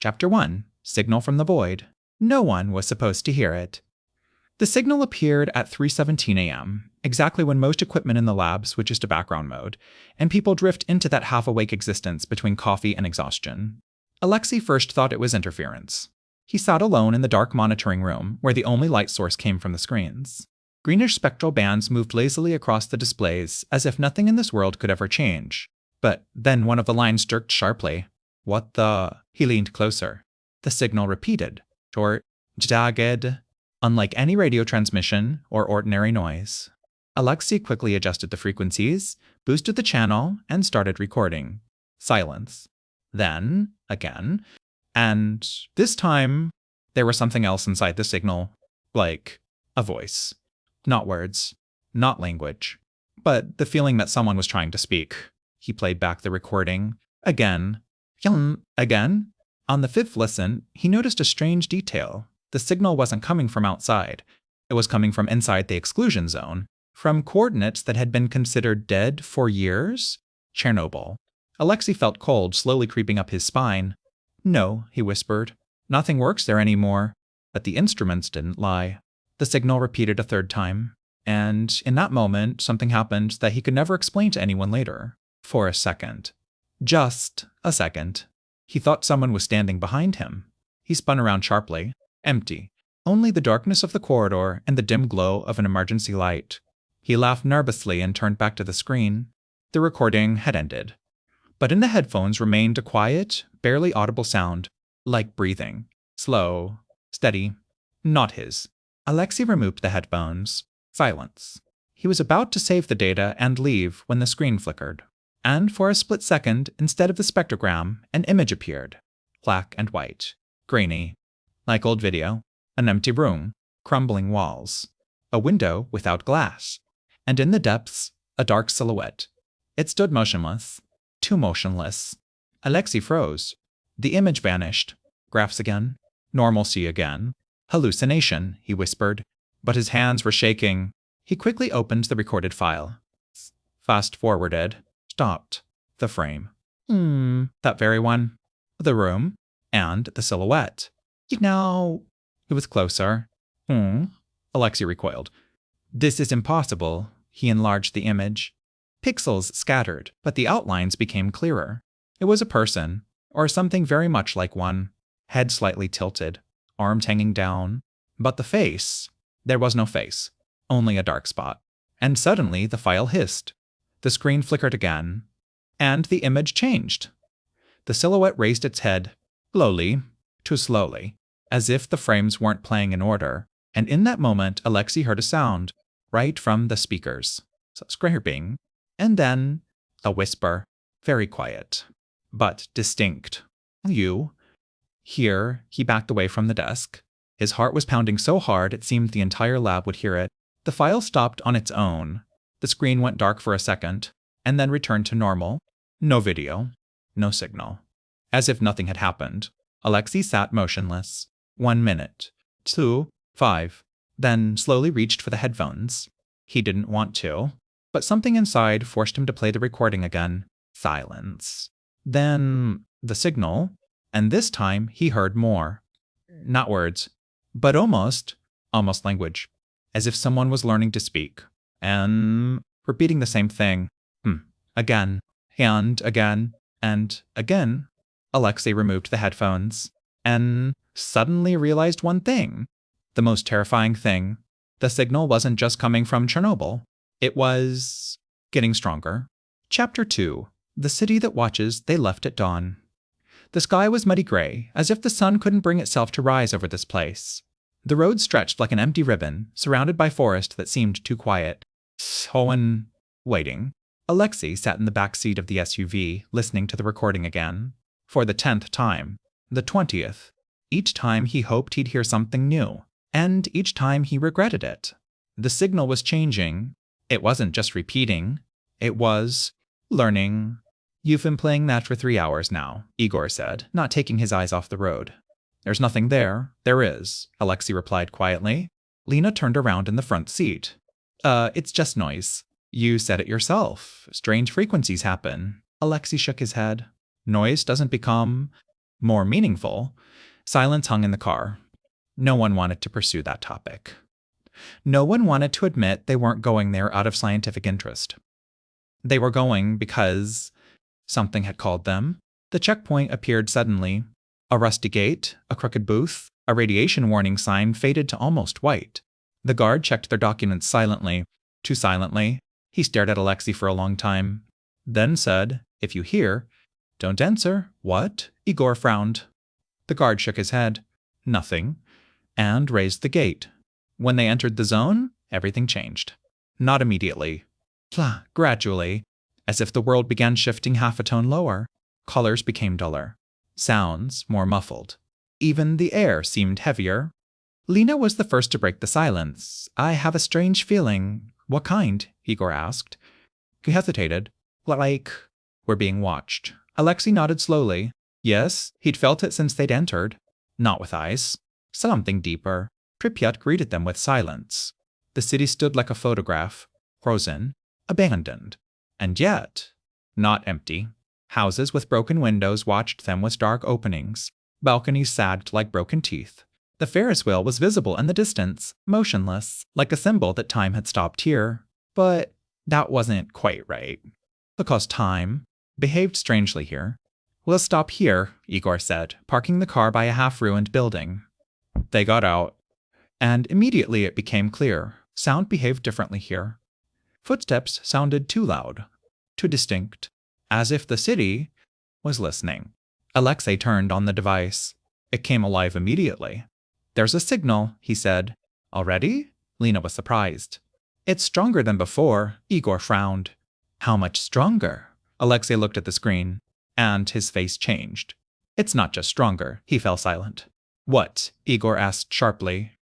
Chapter 1. Signal from the Void. No one was supposed to hear it. The signal appeared at 3:17 a.m., exactly when most equipment in the lab switches to background mode, and people drift into that half-awake existence between coffee and exhaustion. Alexei first thought it was interference. He sat alone in the dark monitoring room, where the only light source came from the screens. Greenish spectral bands moved lazily across the displays, as if nothing in this world could ever change. But then one of the lines jerked sharply. What the? He leaned closer. The signal repeated. Short, jagged, unlike any radio transmission or ordinary noise. Alexei quickly adjusted the frequencies, boosted the channel, and started recording. Silence. Then, again, and this time, there was something else inside the signal, like a voice. Not words, not language, but the feeling that someone was trying to speak. He played back the recording. Again. Again. On the fifth listen, he noticed a strange detail. The signal wasn't coming from outside. It was coming from inside the exclusion zone, from coordinates that had been considered dead for years. Chernobyl. Alexei felt cold slowly creeping up his spine. No, he whispered. Nothing works there anymore. But the instruments didn't lie. The signal repeated a third time. And in that moment, something happened that he could never explain to anyone later. For a second. Just a second. He thought someone was standing behind him. He spun around sharply. Empty. Only the darkness of the corridor and the dim glow of an emergency light. He laughed nervously and turned back to the screen. The recording had ended. But in the headphones remained a quiet, barely audible sound, like breathing. Slow, steady, not his. Alexei removed the headphones. Silence. He was about to save the data and leave when the screen flickered. And for a split second, instead of the spectrogram, an image appeared. Black and white. Grainy. Like old video. An empty room. Crumbling walls. A window without glass. And in the depths, a dark silhouette. It stood motionless. Too motionless. Alexei froze. The image vanished. Graphs again. Normalcy again. Hallucination, he whispered. But his hands were shaking. He quickly opened the recorded file. Fast-forwarded. Stopped. The frame. That very one. The room. And the silhouette. Now, it was closer. Alexei recoiled. This is impossible. He enlarged the image. Pixels scattered, but the outlines became clearer. It was a person, or something very much like one. Head slightly tilted, arms hanging down. But the face, there was no face, only a dark spot. And suddenly the file hissed. The screen flickered again, and the image changed. The silhouette raised its head, slowly, too slowly, as if the frames weren't playing in order. And in that moment, Alexei heard a sound, right from the speakers. Scraping. And then a whisper, very quiet, but distinct. You. Here, he backed away from the desk. His heart was pounding so hard it seemed the entire lab would hear it. The file stopped on its own. The screen went dark for a second, and then returned to normal. No video. No signal. As if nothing had happened. Alexei sat motionless. 1 minute. 2. 5. Then slowly reached for the headphones. He didn't want to. But something inside forced him to play the recording again. Silence. Then the signal, and this time he heard more. Not words, but almost language, as if someone was learning to speak, and repeating the same thing. Again, and again, and again. Alexei removed the headphones, and suddenly realized one thing. The most terrifying thing. The signal wasn't just coming from Chernobyl. It was getting stronger. Chapter 2. The city that watches they left at dawn. The sky was muddy gray, as if the sun couldn't bring itself to rise over this place. The road stretched like an empty ribbon, surrounded by forest that seemed too quiet. Waiting. Alexei sat in the back seat of the SUV, listening to the recording again. For the 10th time. The 20th. Each time he hoped he'd hear something new. And each time he regretted it. The signal was changing. It wasn't just repeating. It was learning. You've been playing that for 3 hours now, Igor said, not taking his eyes off the road. There's nothing there. There is, Alexei replied quietly. Lena turned around in the front seat. It's just noise. You said it yourself. Strange frequencies happen. Alexei shook his head. Noise doesn't become More meaningful, silence hung in the car. No one wanted to pursue that topic. No one wanted to admit they weren't going there out of scientific interest. They were going because something had called them. The checkpoint appeared suddenly. A rusty gate, a crooked booth, a radiation warning sign faded to almost white. The guard checked their documents silently. Too silently. He stared at Alexei for a long time. Then said, "If you hear, don't answer." "What?" Igor frowned. The guard shook his head. "Nothing," and raised the gate. When they entered the zone, everything changed. Not immediately. Gradually, as if the world began shifting half a tone lower. Colors became duller. Sounds more muffled. Even the air seemed heavier. Lena was the first to break the silence. "I have a strange feeling." "What kind?" Igor asked. He hesitated. "Like, we're being watched." Alexei nodded slowly. Yes, he'd felt it since they'd entered. Not with eyes. Something deeper. Pripyat greeted them with silence. The city stood like a photograph, frozen, abandoned. And yet, not empty. Houses with broken windows watched them with dark openings. Balconies sagged like broken teeth. The Ferris wheel was visible in the distance, motionless, like a symbol that time had stopped here. But that wasn't quite right. Because time behaved strangely here. "We'll stop here," Igor said, parking the car by a half-ruined building. They got out, and immediately it became clear. Sound behaved differently here. Footsteps sounded too loud, too distinct, as if the city was listening. Alexei turned on the device. It came alive immediately. "There's a signal," he said. "Already?" Lena was surprised. "It's stronger than before." Igor frowned. "How much stronger?" Alexei looked at the screen, and his face changed. "It's not just stronger." He fell silent. "What?" Igor asked sharply.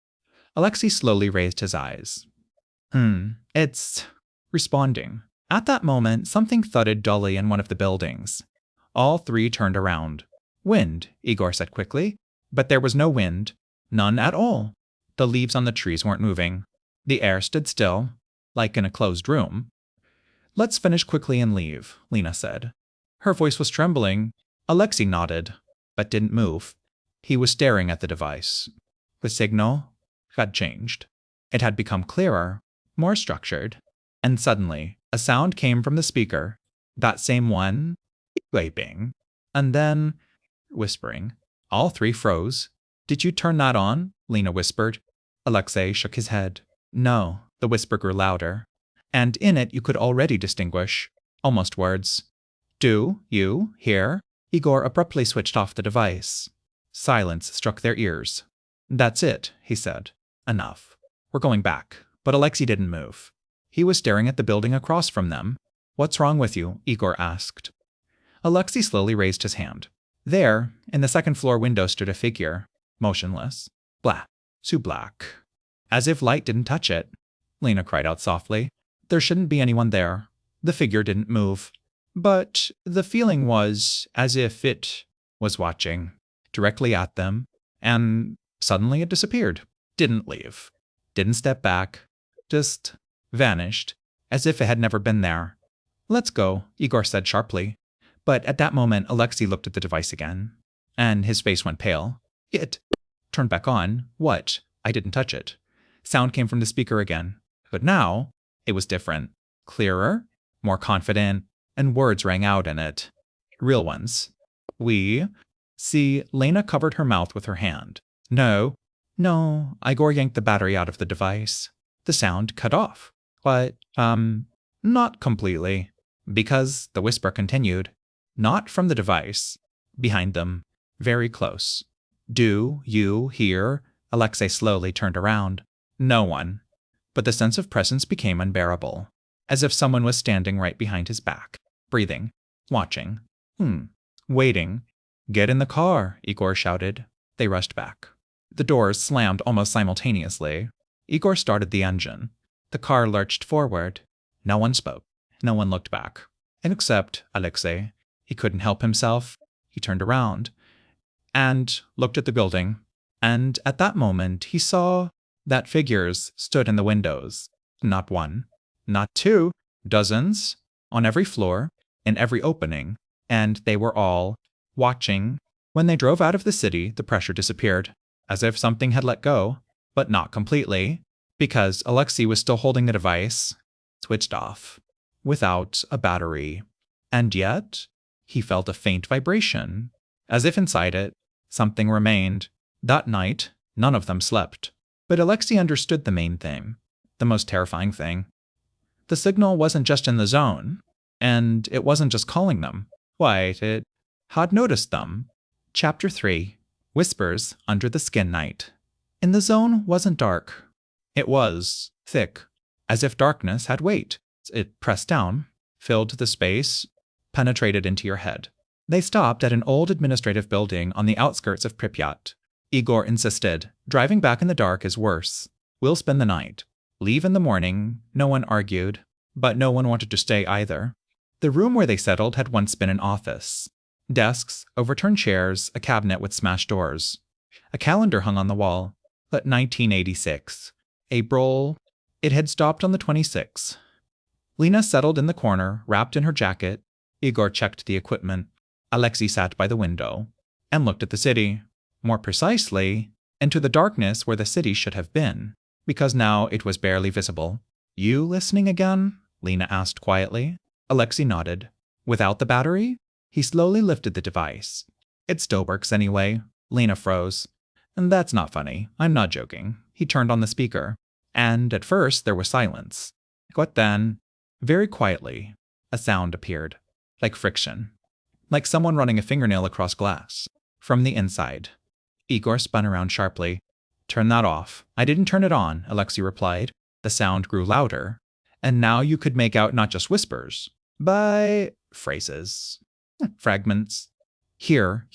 Alexei slowly raised his eyes. It's responding." At that moment, something thudded dully in one of the buildings. All three turned around. "Wind," Igor said quickly. But there was no wind. None at all. The leaves on the trees weren't moving. The air stood still, like in a closed room. "Let's finish quickly and leave," Lena said. Her voice was trembling. Alexei nodded, but didn't move. He was staring at the device. The signal had changed. It had become clearer, more structured. And suddenly, a sound came from the speaker. That same one, beeping, and then whispering. All three froze. "Did you turn that on?" Lena whispered. Alexei shook his head. "No." The whisper grew louder. And in it you could already distinguish, almost words. "Do you hear?" Igor abruptly switched off the device. Silence struck their ears. "That's it," he said. "Enough. We're going back." But Alexei didn't move. He was staring at the building across from them. "What's wrong with you?" Igor asked. Alexei slowly raised his hand. There, in the second-floor window stood a figure, motionless, black, too black. "As if light didn't touch it," Lena cried out softly. "There shouldn't be anyone there." The figure didn't move. But the feeling was as if it was watching, directly at them, and suddenly it disappeared. Didn't leave. Didn't step back. Just vanished, as if it had never been there. "Let's go," Igor said sharply. But at that moment, Alexei looked at the device again, and his face went pale. "It turned back on." "What?" "I didn't touch it." Sound came from the speaker again. But now, it was different. Clearer, more confident, and words rang out in it. Real ones. "We see." Lena covered her mouth with her hand. No. Igor yanked the battery out of the device. The sound cut off. But, not completely. Because, the whisper continued. Not from the device. Behind them. Very close. "Do you hear?" Alexei slowly turned around. No one. But the sense of presence became unbearable. As if someone was standing right behind his back. Breathing. Watching. Waiting. "Get in the car," Igor shouted. They rushed back. The doors slammed almost simultaneously. Igor started the engine. The car lurched forward. No one spoke. No one looked back. And except Alexei. He couldn't help himself. He turned around and looked at the building. And at that moment, he saw that figures stood in the windows. Not one. Not two. Dozens. On every floor. In every opening. And they were all watching When they drove out of the city, the pressure disappeared, as if something had let go, but not completely, because Alexei was still holding the device, switched off, without a battery. And yet, he felt a faint vibration, as if inside it, something remained. That night, none of them slept. But Alexei understood the main thing, the most terrifying thing. The signal wasn't just in the zone, and it wasn't just calling them. Wait, it had noticed them. Chapter 3. Whispers Under the Skin Night. In the zone wasn't dark. It was thick, as if darkness had weight. It pressed down, filled the space, penetrated into your head. They stopped at an old administrative building on the outskirts of Pripyat. Igor insisted, driving back in the dark is worse. We'll spend the night. Leave in the morning. No one argued, but no one wanted to stay either. The room where they settled had once been an office. Desks, overturned chairs, a cabinet with smashed doors. A calendar hung on the wall. But 1986. April. It had stopped on the 26th. Lena settled in the corner, wrapped in her jacket. Igor checked the equipment. Alexei sat by the window and looked at the city. More precisely, into the darkness where the city should have been, because now it was barely visible. You listening again? Lena asked quietly. Alexei nodded. Without the battery? He slowly lifted the device. It still works anyway. Lena froze. And that's not funny. I'm not joking. He turned on the speaker. And at first there was silence. But then, very quietly, a sound appeared. Like friction. Like someone running a fingernail across glass. From the inside. Igor spun around sharply. Turn that off. I didn't turn it on, Alexei replied. The sound grew louder. And now you could make out not just whispers, but phrases. Fragments. Here,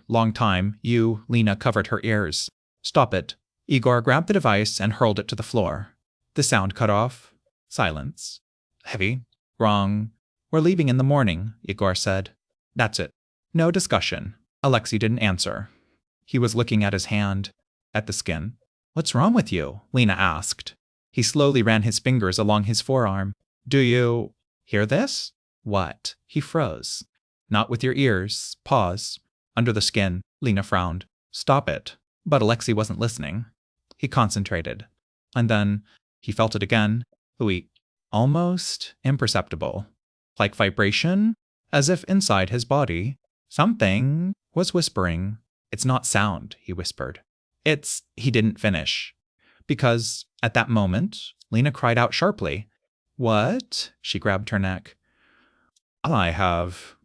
long time, you, Lena covered her ears. Stop it. Igor grabbed the device and hurled it to the floor. The sound cut off. Silence. Heavy. Wrong. We're leaving in the morning, Igor said. That's it. No discussion. Alexei didn't answer. He was looking at his hand, at the skin. What's wrong with you? Lena asked. He slowly ran his fingers along his forearm. Do you hear this? What? He froze. Not with your ears. Pause. Under the skin. Lena frowned. Stop it. But Alexei wasn't listening. He concentrated. And then he felt it again. Weak. Almost imperceptible. Like vibration, as if inside his body, something was whispering. It's not sound, he whispered. He didn't finish. Because at that moment, Lena cried out sharply. What? She grabbed her neck. I have.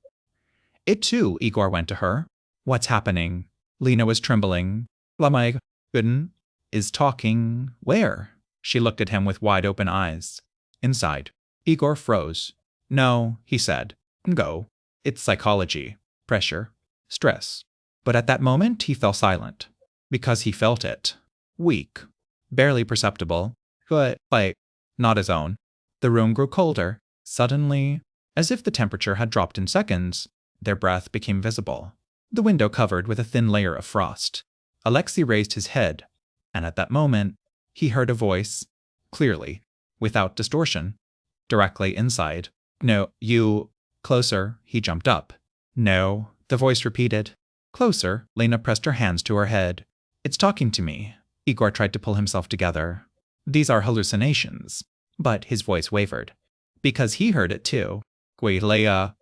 It too, Igor went to her. What's happening? Lena was trembling. My goodness, is talking. Where? She looked at him with wide open eyes. Inside. Igor froze. No, he said. Go. It's psychology. Pressure. Stress. But at that moment, he fell silent. Because he felt it. Weak. Barely perceptible. But, not his own. The room grew colder. Suddenly, as if the temperature had dropped in seconds, their breath became visible. The window covered with a thin layer of frost. Alexei raised his head, and at that moment, he heard a voice, clearly, without distortion, directly inside. No, you. Closer, he jumped up. No, the voice repeated. Closer, Lena pressed her hands to her head. It's talking to me. Igor tried to pull himself together. These are hallucinations. But his voice wavered. Because he heard it too. Leia.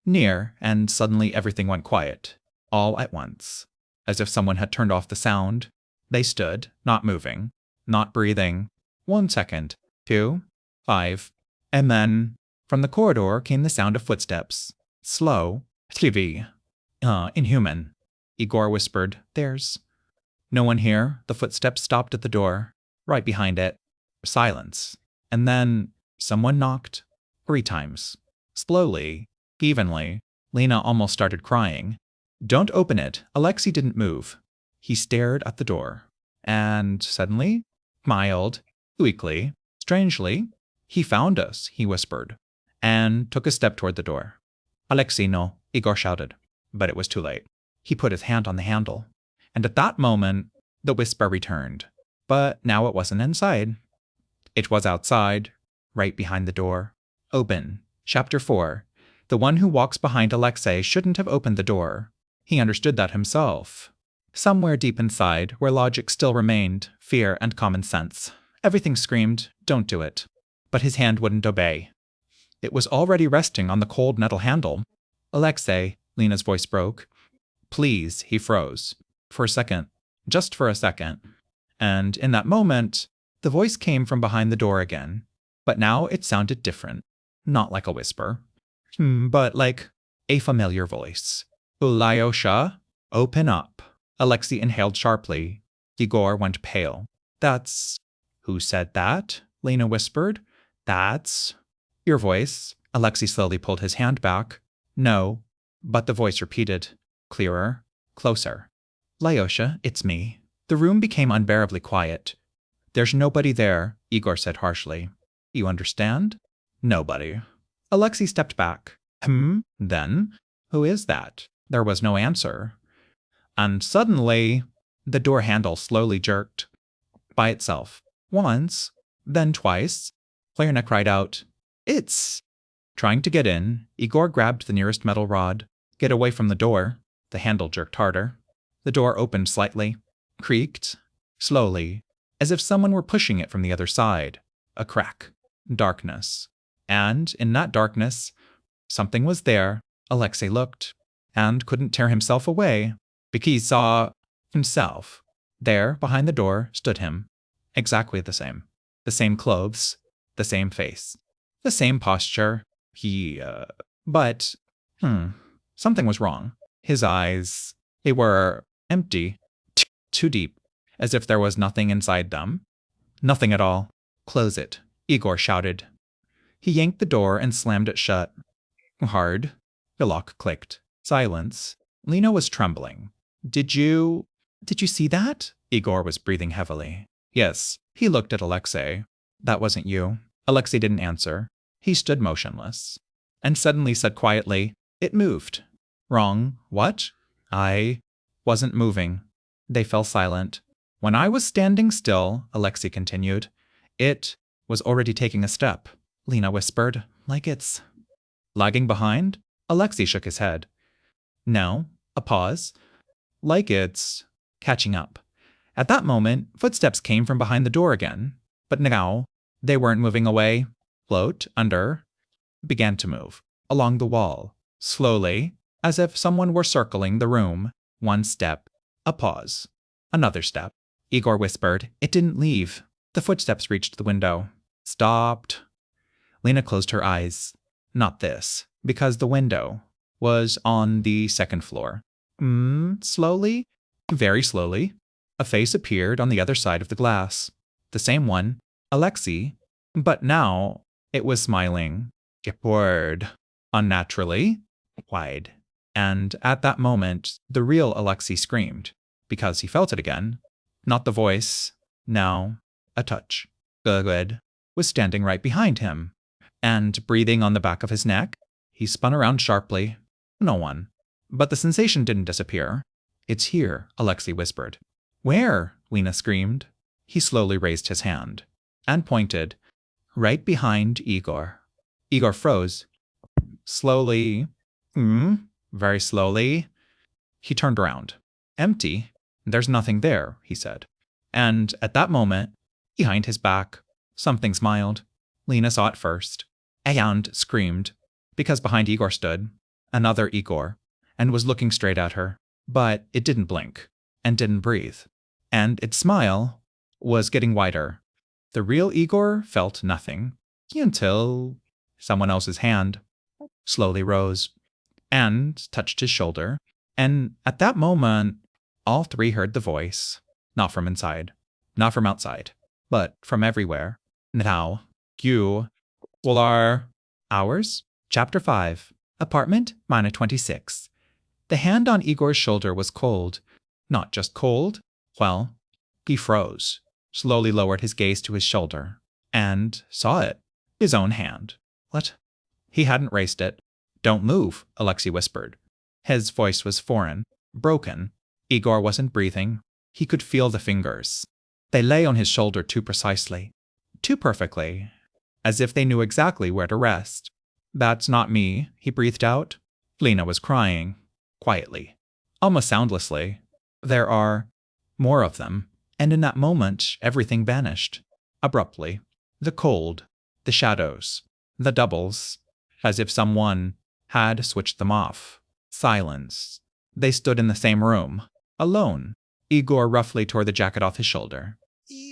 Near, and suddenly everything went quiet. All at once. As if someone had turned off the sound. They stood, not moving, not breathing. 1 second. 2. 5. And then, from the corridor came the sound of footsteps. Slow. Inhuman. Igor whispered, There's no one here. The footsteps stopped at the door. Right behind it. Silence. And then, someone knocked. 3 times. Slowly. Evenly. Lena almost started crying. Don't open it. Alexei didn't move. He stared at the door. And suddenly, smiled, weakly, strangely. He found us, he whispered, and took a step toward the door. Alexei, no, Igor shouted. But it was too late. He put his hand on the handle. And at that moment, the whisper returned. But now it wasn't inside. It was outside, right behind the door. Open. Chapter 4. The one who walks behind Alexei shouldn't have opened the door. He understood that himself. Somewhere deep inside, where logic still remained, fear and common sense, everything screamed, "Don't do it." But his hand wouldn't obey. It was already resting on the cold metal handle. "Alexei," Lena's voice broke. "Please," he froze. For a second. Just for a second. And in that moment, the voice came from behind the door again. But now it sounded different. Not like a whisper. But like a familiar voice. "Lyosha, open up." Alexei inhaled sharply. Igor went pale. "That's..." "Who said that?" Lena whispered. "That's..." "Your voice." Alexei slowly pulled his hand back. "No." But the voice repeated. Clearer. Closer. "Lyosha, it's me." The room became unbearably quiet. "There's nobody there," Igor said harshly. "You understand?" "Nobody." Alexei stepped back. Then? Who is that?" There was no answer. And suddenly, the door handle slowly jerked. By itself. Once, then twice. Lena cried out, "It's..." Trying to get in, Igor grabbed the nearest metal rod. "Get away from the door." The handle jerked harder. The door opened slightly. Creaked. Slowly. As if someone were pushing it from the other side. A crack. Darkness. And in that darkness, something was there. Alexei looked. And couldn't tear himself away. Because he saw himself. There, behind the door, stood him. Exactly the same. The same clothes. The same face. The same posture. But, something was wrong. His eyes, they were empty. Too deep. As if there was nothing inside them. Nothing at all. "Close it," Igor shouted. He yanked the door and slammed it shut. Hard. The lock clicked. Silence. Lena was trembling. Did you see that?" Igor was breathing heavily. "Yes." He looked at Alexei. "That wasn't you." Alexei didn't answer. He stood motionless. And suddenly said quietly, "It moved." "Wrong. What?" "I wasn't moving." They fell silent. "When I was standing still," Alexei continued, "it was already taking a step," Lena whispered, "like it's..." "Lagging behind?" Alexei shook his head. "No." A pause. "Like it's..." "Catching up." At that moment, footsteps came from behind the door again. But now, they weren't moving away. Float, under, began to move. Along the wall. Slowly, as if someone were circling the room. One step. A pause. Another step. Igor whispered, "It didn't leave." The footsteps reached the window. Stopped. Lena closed her eyes. Not this, because the window was on the second floor. Slowly, very slowly, a face appeared on the other side of the glass. The same one, Alexei, but now it was smiling. Upward. Unnaturally. Wide. And at that moment, the real Alexei screamed, because he felt it again. Not the voice. No. A touch. Good. Was standing right behind him. And breathing on the back of his neck. He spun around sharply. No one. But the sensation didn't disappear. "It's here," Alexei whispered. "Where?" Lena screamed. He slowly raised his hand. And pointed. Right behind Igor. Igor froze. Slowly. Very slowly. He turned around. "Empty. There's nothing there," he said. And at that moment, behind his back, something smiled. Lena saw it first. And screamed. Because behind Igor stood another Igor, and was looking straight at her. But it didn't blink, and didn't breathe. And its smile was getting wider. The real Igor felt nothing, until someone else's hand slowly rose, and touched his shoulder. And at that moment, all three heard the voice, not from inside, not from outside, but from everywhere. "Now, you will are ours?" Chapter 5. Apartment minus 26. The hand on Igor's shoulder was cold. Not just cold. Well, he froze, slowly lowered his gaze to his shoulder, and saw it. His own hand. What? He hadn't raised it. "Don't move," Alexei whispered. His voice was foreign, broken. Igor wasn't breathing. He could feel the fingers. They lay on his shoulder too precisely, too perfectly, as if they knew exactly where to rest. "That's not me," he breathed out. Lena was crying. Quietly. almost soundlessly. There are more of them, and in that moment, everything vanished. Abruptly. The cold, the shadows, the doubles, as if someone had switched them off. Silence. They stood in the same room, alone. Igor roughly tore the jacket off his shoulder.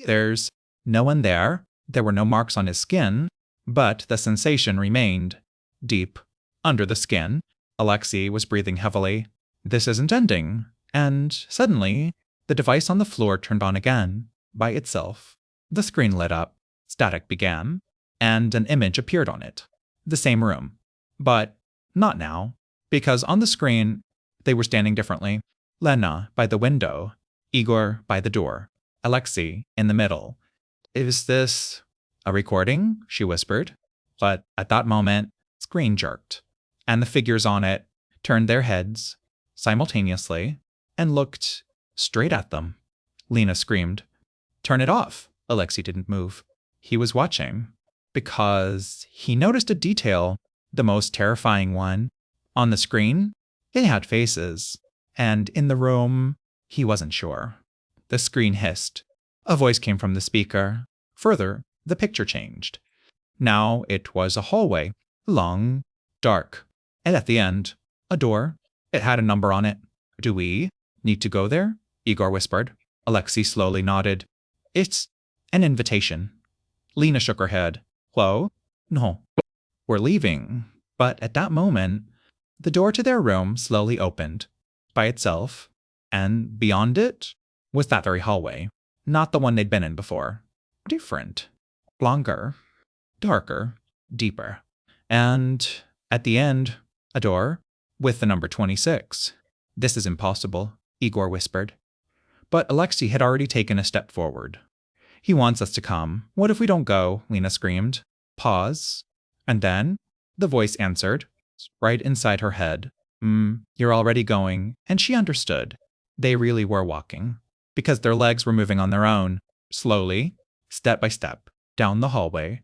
There's no one there. There were no marks on his skin, but the sensation remained. Deep, under the skin, Alexei was breathing heavily. This isn't ending. And suddenly, the device on the floor turned on again, by itself. The screen lit up, static began, and an image appeared on it. The same room. But not now, because on the screen, they were standing differently. Lena by the window, Igor by the door, Alexei in the middle. Is this a recording? She whispered. But at that moment, screen jerked, and the figures on it turned their heads simultaneously and looked straight at them. Lena screamed. Turn it off. Alexei didn't move. He was watching, because he noticed a detail, the most terrifying one. On the screen, it had faces, and in the room, he wasn't sure. The screen hissed. A voice came from the speaker. Further, the picture changed. Now it was a hallway, long, dark, and at the end, a door. It had a number on it. Do we need to go there? Igor whispered. Alexei slowly nodded. It's an invitation. Lena shook her head. Hello? No. We're leaving. But at that moment, the door to their room slowly opened, by itself, and beyond it was that very hallway. Not the one they'd been in before. Different. Longer. Darker. Deeper. And at the end, a door with the number 26. This is impossible, Igor whispered. But Alexei had already taken a step forward. He wants us to come. What if we don't go? Lena screamed. Pause. And then the voice answered, right inside her head. You're already going. And she understood. They really were walking, because their legs were moving on their own, slowly, step by step, down the hallway.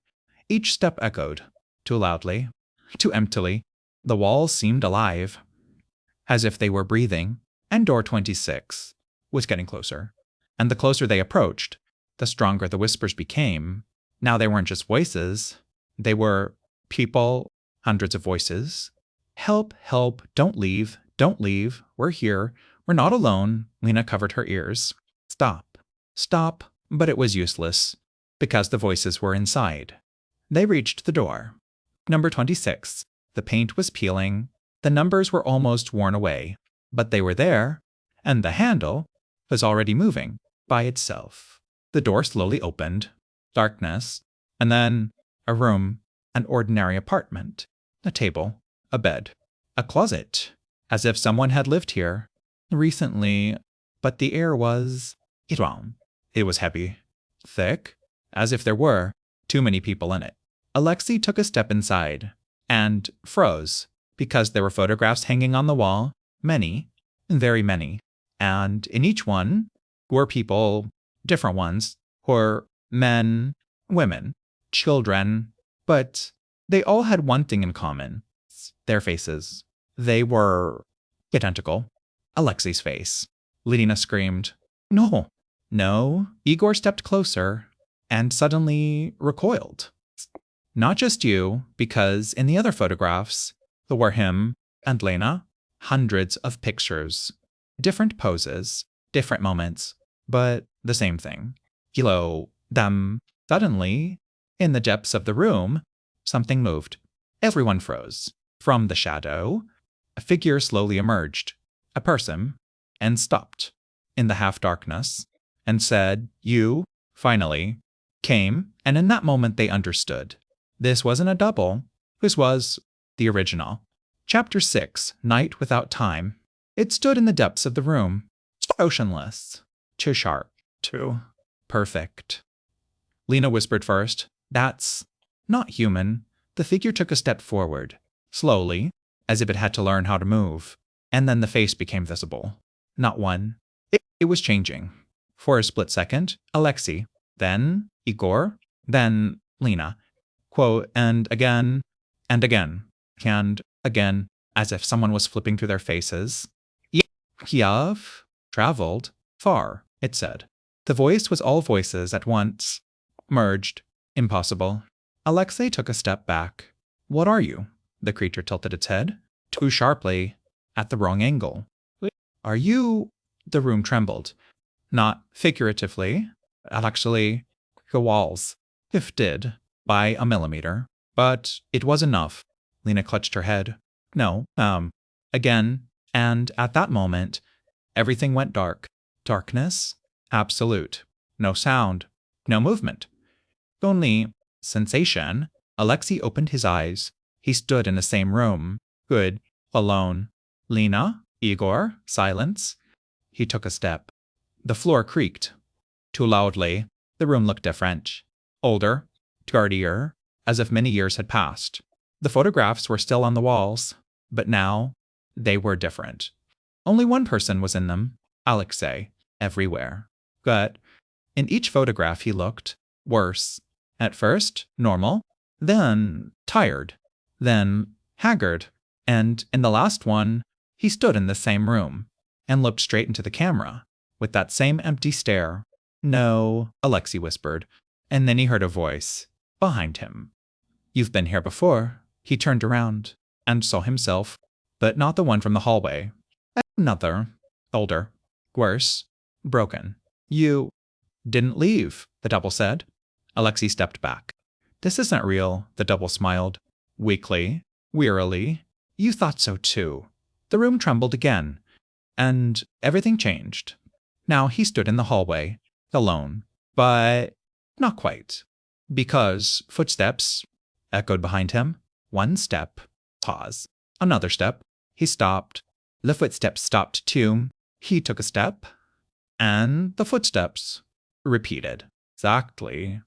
Each step echoed, too loudly, too emptily. The walls seemed alive, as if they were breathing, and door 26 was getting closer. And the closer they approached, the stronger the whispers became. Now they weren't just voices. They were people, hundreds of voices. Help, help, don't leave, we're here, we're not alone. Lena covered her ears. Stop, stop, but it was useless, because the voices were inside. They reached the door. Number 26. The paint was peeling. The numbers were almost worn away, but they were there, and the handle was already moving by itself. The door slowly opened. Darkness, and then a room, an ordinary apartment, a table, a bed, a closet, as if someone had lived here recently, but the air was wrong. It was heavy, thick, as if there were too many people in it. Alexei took a step inside and froze because there were photographs hanging on the wall, many, very many, and in each one were people, different ones, were men, women, children, but they all had one thing in common. Their faces. They were identical. Alexei's face. Lena screamed, No, no. Igor stepped closer and suddenly recoiled. Not just you, because in the other photographs, there were him and Lena, hundreds of pictures, different poses, different moments, but the same thing. Below them, suddenly, in the depths of the room, something moved. Everyone froze. From the shadow, a figure slowly emerged, a person, and stopped in the half-darkness, and said, You, finally, came, and in that moment they understood. This wasn't a double. This was the original. Chapter 6, Night Without Time. It stood in the depths of the room, oceanless, too sharp, too perfect. Lena whispered first, That's not human. The figure took a step forward, slowly, as if it had to learn how to move, and then the face became visible. Not one. It was changing. For a split second, Alexei, then Igor, then Lena. Quote, and again, and again, as if someone was flipping through their faces. You've traveled far, it said. The voice was all voices at once. Merged. Impossible. Alexei took a step back. What are you? The creature tilted its head, too sharply, at the wrong angle. Are you? The room trembled. Not figuratively, actually, the walls shifted by a millimeter. But it was enough. Lena clutched her head. No, again, and at that moment, everything went dark. Darkness, absolute. No sound, no movement. Only sensation. Alexei opened his eyes. He stood in the same room. Good, alone. Lena, Igor, silence. He took a step. The floor creaked. Too loudly. The room looked different. Older, dirtier, as if many years had passed. The photographs were still on the walls, but now they were different. Only one person was in them, Alexei, everywhere. But in each photograph he looked worse. At first, normal, then tired, then haggard, and in the last one, he stood in the same room and looked straight into the camera with that same empty stare. No, Alexei whispered, and then he heard a voice behind him. You've been here before. He turned around and saw himself, but not the one from the hallway. Another, older, worse, broken. You didn't leave, the double said. Alexei stepped back. This isn't real, the double smiled. Weakly, wearily. You thought so too. The room trembled again, and everything changed. Now he stood in the hallway, alone, but not quite. Because footsteps echoed behind him. One step, pause. Another step. He stopped. The footsteps stopped too. He took a step, and the footsteps repeated. Exactly.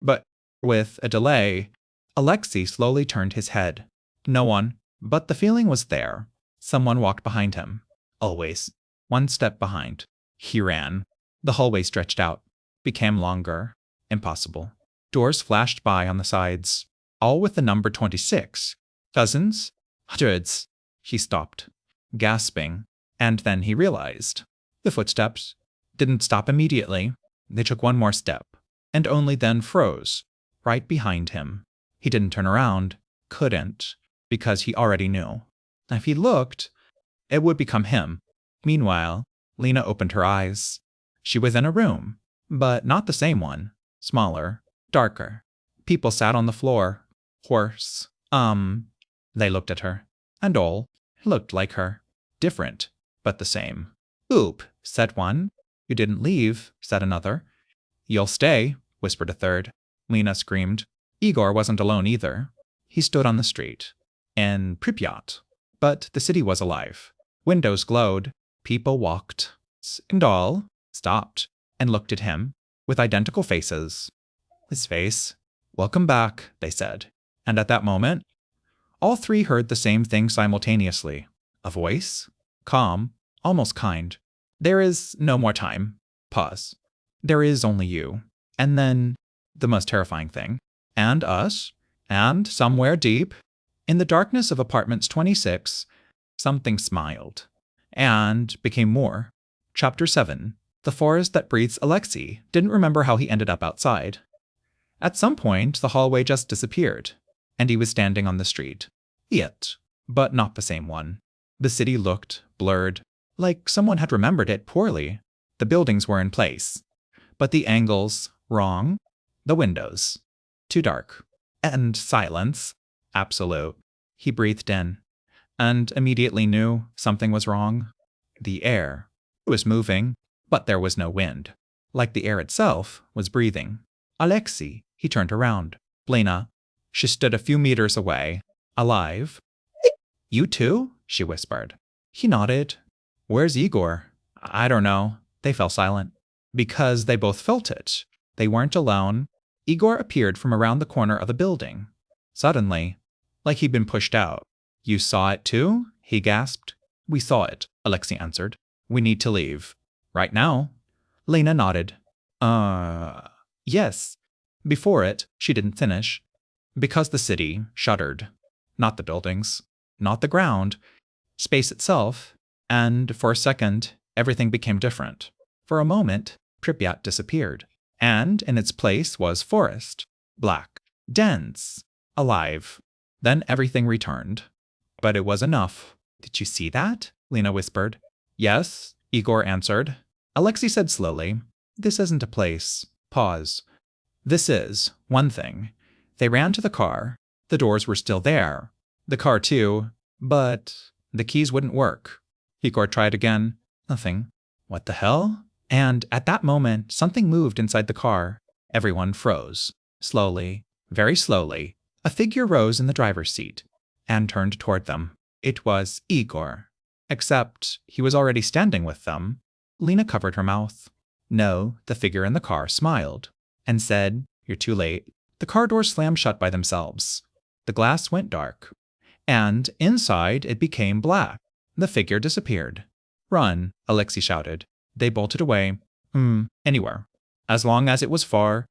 But with a delay, Alexei slowly turned his head. No one, but the feeling was there. Someone walked behind him. Always. One step behind. He ran. The hallway stretched out, became longer. Impossible. Doors flashed by on the sides, all with the number 26. Dozens? Hundreds. He stopped, gasping, and then he realized. The footsteps didn't stop immediately. They took one more step, and only then froze, right behind him. He didn't turn around, couldn't, because he already knew. If he looked, it would become him. Meanwhile, Lena opened her eyes. She was in a room, but not the same one. Smaller, darker. People sat on the floor. Hoarse. They looked at her, and all looked like her. Different, but the same. Oop, said one. You didn't leave, said another. You'll stay, whispered a third. Lena screamed. Igor wasn't alone either. He stood on the street. In Pripyat. But the city was alive. Windows glowed. People walked. And all stopped and looked at him with identical faces. His face. Welcome back, they said. And at that moment, all three heard the same thing simultaneously. A voice. Calm. Almost kind. There is no more time. Pause. There is only you. And then, the most terrifying thing. And us. And somewhere deep, in the darkness of apartments 26, something smiled. And became more. Chapter 7. The forest that breathes. Alexei didn't remember how he ended up outside. At some point, the hallway just disappeared, and he was standing on the street. It, but not the same one. The city looked blurred, like someone had remembered it poorly. The buildings were in place, but the angles wrong. The windows too dark. And silence absolute. He breathed in, and immediately knew something was wrong. The air was moving, but there was no wind. Like the air itself was breathing. Alexei, he turned around. Lena, she stood a few meters away, alive. You too? She whispered. He nodded. Where's Igor? I don't know. They fell silent. Because they both felt it. They weren't alone. Igor appeared from around the corner of the building. Suddenly, like he'd been pushed out. You saw it too? He gasped. We saw it, Alexei answered. We need to leave. Right now? Lena nodded. Yes. Before it, she didn't finish. Because the city shuddered. Not the buildings. Not the ground. Space itself. And for a second, everything became different. For a moment, Pripyat disappeared, and in its place was forest, black, dense, alive. Then everything returned. But it was enough. Did you see that? Lena whispered. Yes, Igor answered. Alexei said slowly, This isn't a place. Pause. This is one thing. They ran to the car. The doors were still there. The car too, but the keys wouldn't work. Igor tried again. Nothing. What the hell? And at that moment, something moved inside the car. Everyone froze. Slowly, very slowly, a figure rose in the driver's seat and turned toward them. It was Igor. Except he was already standing with them. Lena covered her mouth. No, the figure in the car smiled and said, You're too late. The car doors slammed shut by themselves. The glass went dark. And inside it became black. The figure disappeared. Run, Alexei shouted. They bolted away. Anywhere. As long as it was far.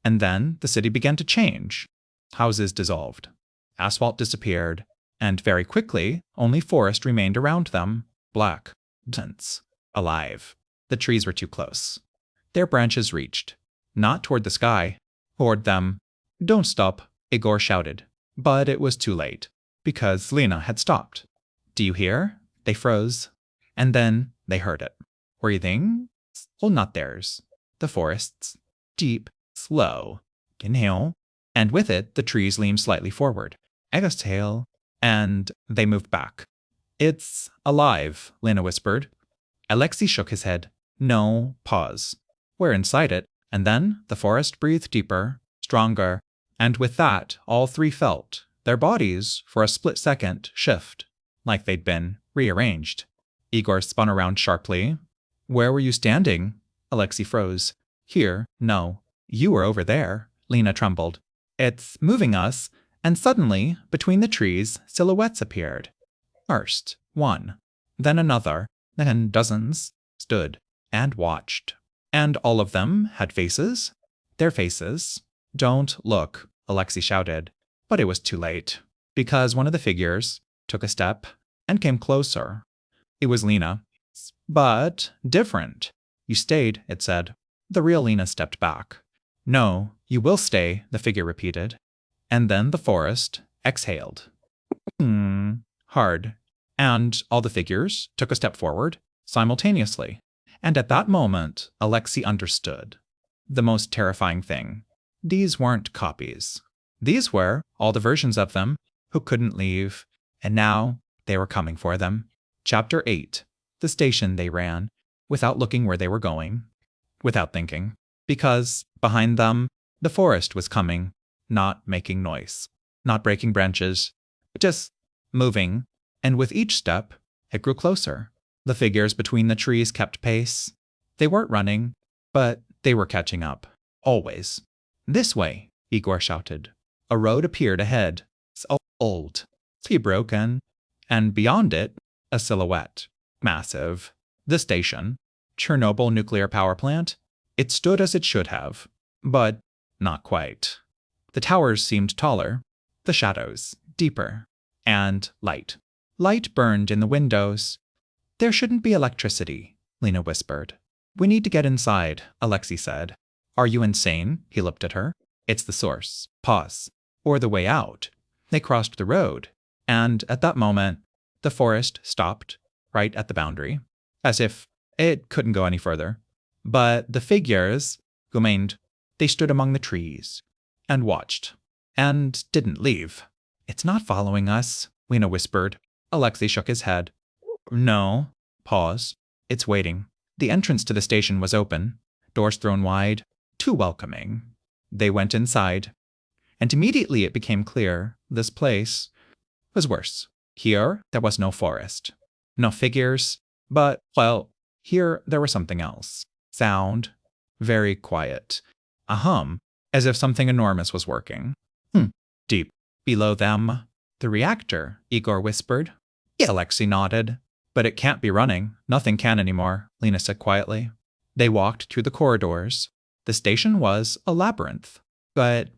And then the city began to change. Houses dissolved. Asphalt disappeared. And very quickly, only forest remained around them. Black. Dense. Alive. The trees were too close. Their branches reached. Not toward the sky. Toward them. Don't stop, Igor shouted. But it was too late. Because Lena had stopped. Do you hear? They froze. And then they heard it. Breathing? Well, not theirs. The forest's. Deep. Slow. Inhale. And with it, the trees leaned slightly forward. Exhale. And they moved back. It's alive, Lena whispered. Alexei shook his head. No, pause. We're inside it. And then the forest breathed deeper, stronger. And with that, all three felt their bodies, for a split second, shift, like they'd been rearranged. Igor spun around sharply. Where were you standing? Alexei froze. Here, no. You were over there. Lena trembled. It's moving us. And suddenly, between the trees, silhouettes appeared. First, one. Then another. Then dozens. Stood. And watched. And all of them had faces. Their faces. Don't look, Alexei shouted. But it was too late. Because one of the figures took a step and came closer. It was Lena. But different. You stayed, it said. The real Lena stepped back. No, you will stay, the figure repeated. And then the forest exhaled. Hard. And all the figures took a step forward, simultaneously. And at that moment, Alexei understood. The most terrifying thing. These weren't copies. These were all the versions of them who couldn't leave, and now they were coming for them. Chapter 8. The station they ran, without looking where they were going, without thinking, because behind them, the forest was coming, not making noise, not breaking branches, just moving, and with each step, it grew closer. The figures between the trees kept pace. They weren't running, but they were catching up, always. This way, Igor shouted. A road appeared ahead, so old, broken, and beyond it, a silhouette. Massive. The station. Chernobyl nuclear power plant. It stood as it should have, but not quite. The towers seemed taller, the shadows deeper, and light. Light burned in the windows. There shouldn't be electricity, Lena whispered. We need to get inside, Alexei said. Are you insane? He looked at her. It's the source. Pause. Or the way out. They crossed the road, and at that moment, the forest stopped right at the boundary, as if it couldn't go any further. But the figures remained. They stood among the trees and watched and didn't leave. It's not following us, Lena whispered. Alexei shook his head. No. Pause. It's waiting. The entrance to the station was open, doors thrown wide, too welcoming. They went inside, and immediately it became clear this place was worse. Here there was no forest, no figures, but, well, here there was something else. Sound. Very quiet. A hum, as if something enormous was working. Deep. Below them. The reactor, Igor whispered. Yeah, Alexei nodded. But it can't be running. Nothing can anymore, Lena said quietly. They walked through the corridors. The station was a labyrinth. But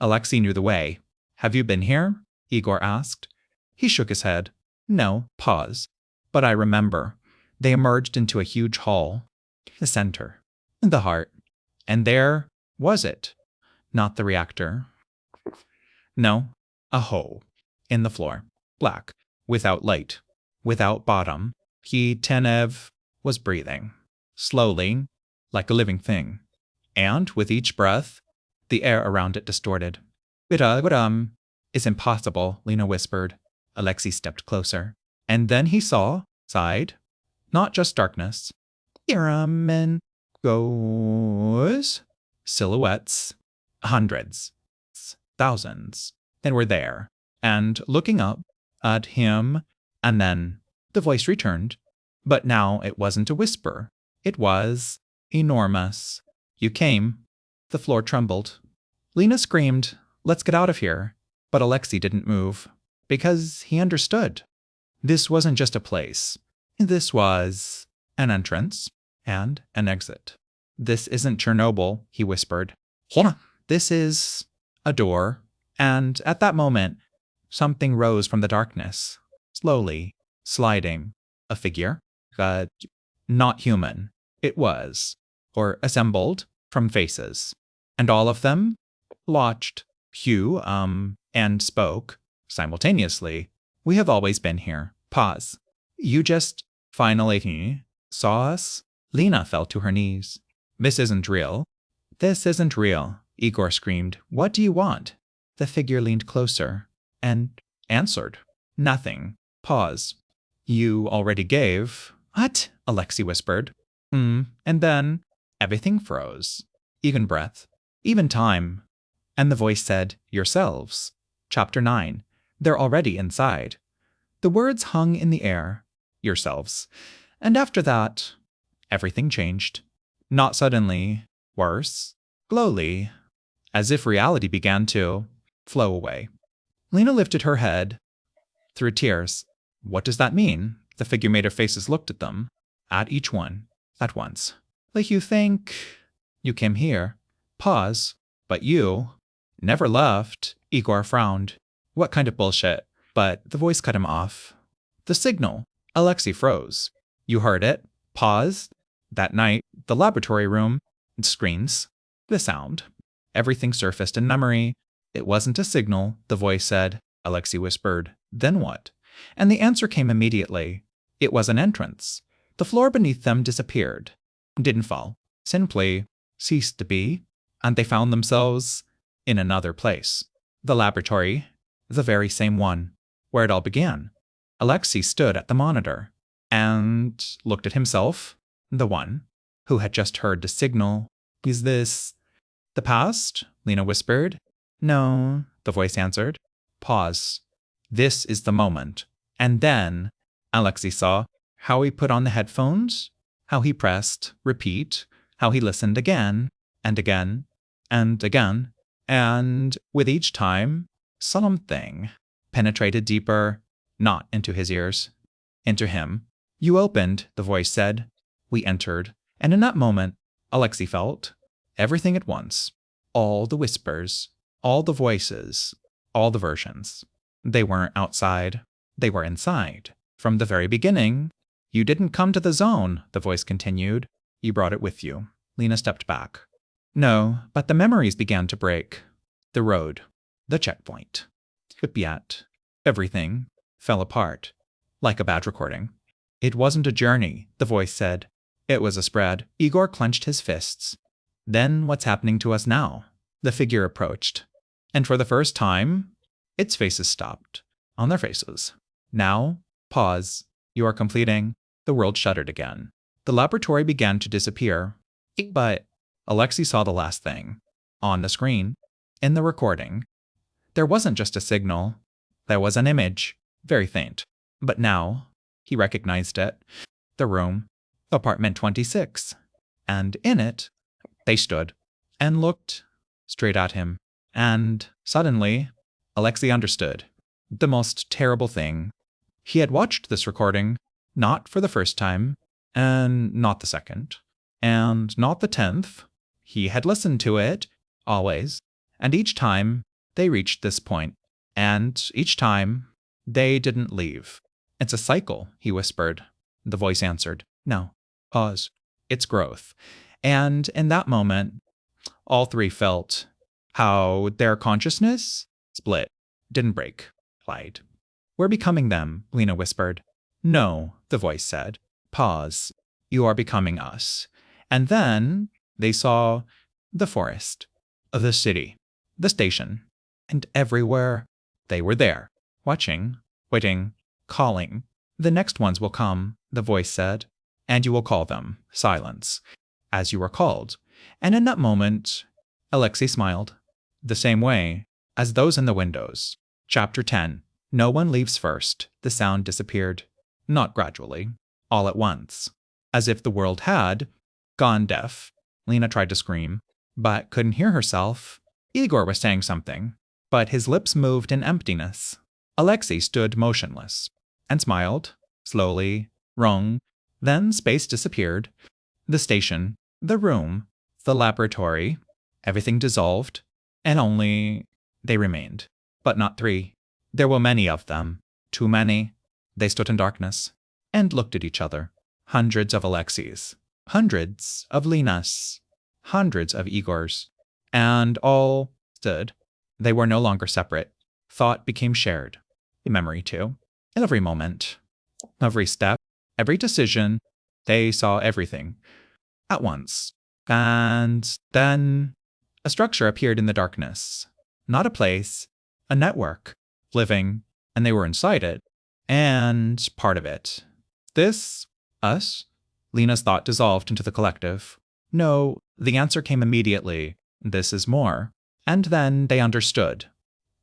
Alexei knew the way. Have you been here? Igor asked. He shook his head. No. Pause. But I remember. They emerged into a huge hall. The center. The heart. And there was it. Not the reactor. No, a hole. In the floor. Black. Without light. Without bottom. Tenev was breathing. Slowly. Like a living thing. And, with each breath, the air around it distorted. It's impossible, Lena whispered. Alexei stepped closer. And then he saw, sighed, not just darkness. Iramen goes. Silhouettes. Hundreds. Thousands. They were there. And looking up at him, and then the voice returned. But now it wasn't a whisper. It was enormous. You came. The floor trembled. Lena screamed, "Let's get out of here." But Alexei didn't move, because he understood. This wasn't just a place. This was an entrance and an exit. This isn't Chernobyl, he whispered. This is a door. And at that moment, something rose from the darkness, slowly, sliding. A figure, but not human. It was, or assembled, from faces. And all of them watched Hugh, and spoke, simultaneously. "We have always been here." Pause. "You just finally saw us?" Lena fell to her knees. "This isn't real." "This isn't real," Igor screamed. "What do you want?" The figure leaned closer and answered. "Nothing." Pause. "You already gave." "What?" Alexei whispered. And then everything froze. Even breath. Even time. And the voice said, "Yourselves." Chapter 9. They're already inside. The words hung in the air. Yourselves. And after that, everything changed. Not suddenly. Worse. Slowly. As if reality began to flow away. Lena lifted her head. Through tears. "What does that mean?" The figure made her faces looked at them. At each one. At once. "Like you think you came here." Pause. "But you never left." Igor frowned. "What kind of bullshit?" But the voice cut him off. "The signal." Alexei froze. "You heard it." Pause. "That night, the laboratory room, screens, the sound." Everything surfaced in memory. "It wasn't a signal," the voice said. Alexei whispered. "Then what?" And the answer came immediately. It was an entrance. The floor beneath them disappeared. Didn't fall. Simply ceased to be. And they found themselves in another place. The laboratory, the very same one, where it all began. Alexei stood at the monitor and looked at himself, the one who had just heard the signal. "Is this the past?" Lena whispered. "No," the voice answered. Pause. "This is the moment." And then Alexei saw how he put on the headphones, how he pressed repeat, how he listened again and again and again. And with each time, something penetrated deeper, not into his ears, into him. "You opened," the voice said. "We entered." And in that moment, Alexei felt everything at once. All the whispers, all the voices, all the versions. They weren't outside. They were inside. From the very beginning. "You didn't come to the zone," the voice continued. "You brought it with you." Lena stepped back. "No, but the memories began to break. The road. The checkpoint. But yet, everything fell apart. Like a bad recording. "It wasn't a journey," the voice said. "It was a spread." Igor clenched his fists. "Then what's happening to us now?" The figure approached. And for the first time, its faces stopped. On their faces. "Now, pause. You are completing." The world shuddered again. The laboratory began to disappear. But Alexei saw the last thing. On the screen. In the recording. There wasn't just a signal. There was an image. Very faint. But now, he recognized it. The room. Apartment 26. And in it, they stood and looked straight at him. And suddenly, Alexei understood. The most terrible thing. He had watched this recording, not for the first time, and not the second, and not the 10th. He had listened to it, always, and each time they reached this point, and each time they didn't leave. It's a cycle, he whispered. The voice answered, no, pause. It's growth. And in that moment, all three felt how their consciousness split, didn't break, lied. We're becoming them, Lena whispered. No, the voice said. Pause. You are becoming us. And then they saw the forest, the city, the station, and everywhere they were there, watching, waiting, calling. The next ones will come, the voice said, and you will call them, silence, as you were called. And in that moment, Alexei smiled, the same way as those in the windows. Chapter 10. No one leaves first. The sound disappeared. Not gradually, all at once. As if the world had gone deaf. Lena tried to scream, but couldn't hear herself. Igor was saying something, but his lips moved in emptiness. Alexei stood motionless and smiled, slowly, wrong. Then space disappeared. The station, the room, the laboratory, everything dissolved, and only they remained. But not three. There were many of them. Too many. They stood in darkness and looked at each other. Hundreds of Alexies. Hundreds of Lenas. Hundreds of Igors. And all stood. They were no longer separate. Thought became shared. Memory, too. In every moment. Every step. Every decision. They saw everything. At once. And then a structure appeared in the darkness. Not a place. A network. Living. And they were inside it. And part of it. This, us, Lena's thought dissolved into the collective. No, the answer came immediately. This is more. And then they understood.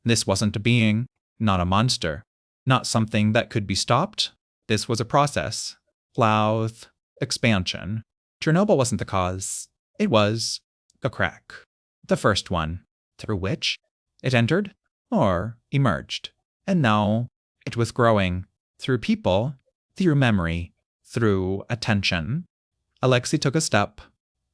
This wasn't a being, not a monster, not something that could be stopped. This was a process. Cloud, expansion. Chernobyl wasn't the cause. It was a crack. The first one, through which it entered or emerged. And now it was growing through people, through memory, through attention. Alexei took a step,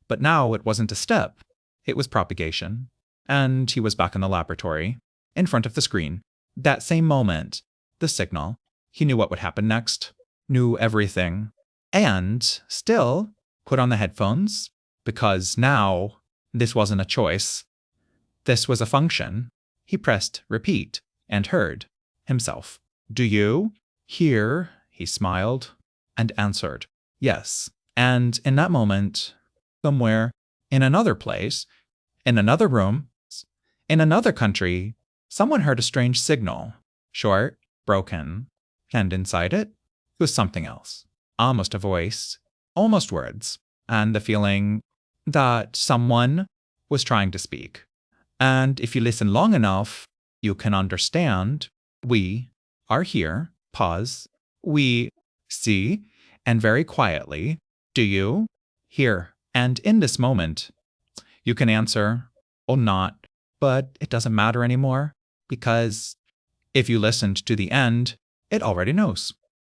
but now it wasn't a step. It was propagation. And he was back in the laboratory, in front of the screen. That same moment, the signal. He knew what would happen next, knew everything, and still put on the headphones, because now this wasn't a choice. This was a function. He pressed repeat and heard himself. Do you hear? He smiled and answered, yes. And in that moment, somewhere, in another place, in another room, in another country, someone heard a strange signal. Short, broken, and inside it was something else. Almost a voice, almost words, and the feeling that someone was trying to speak. And if you listen long enough, you can understand we are here, pause, we see, and very quietly, do you hear? And in this moment, you can answer or not, but it doesn't matter anymore because if you listened to the end, it already knows.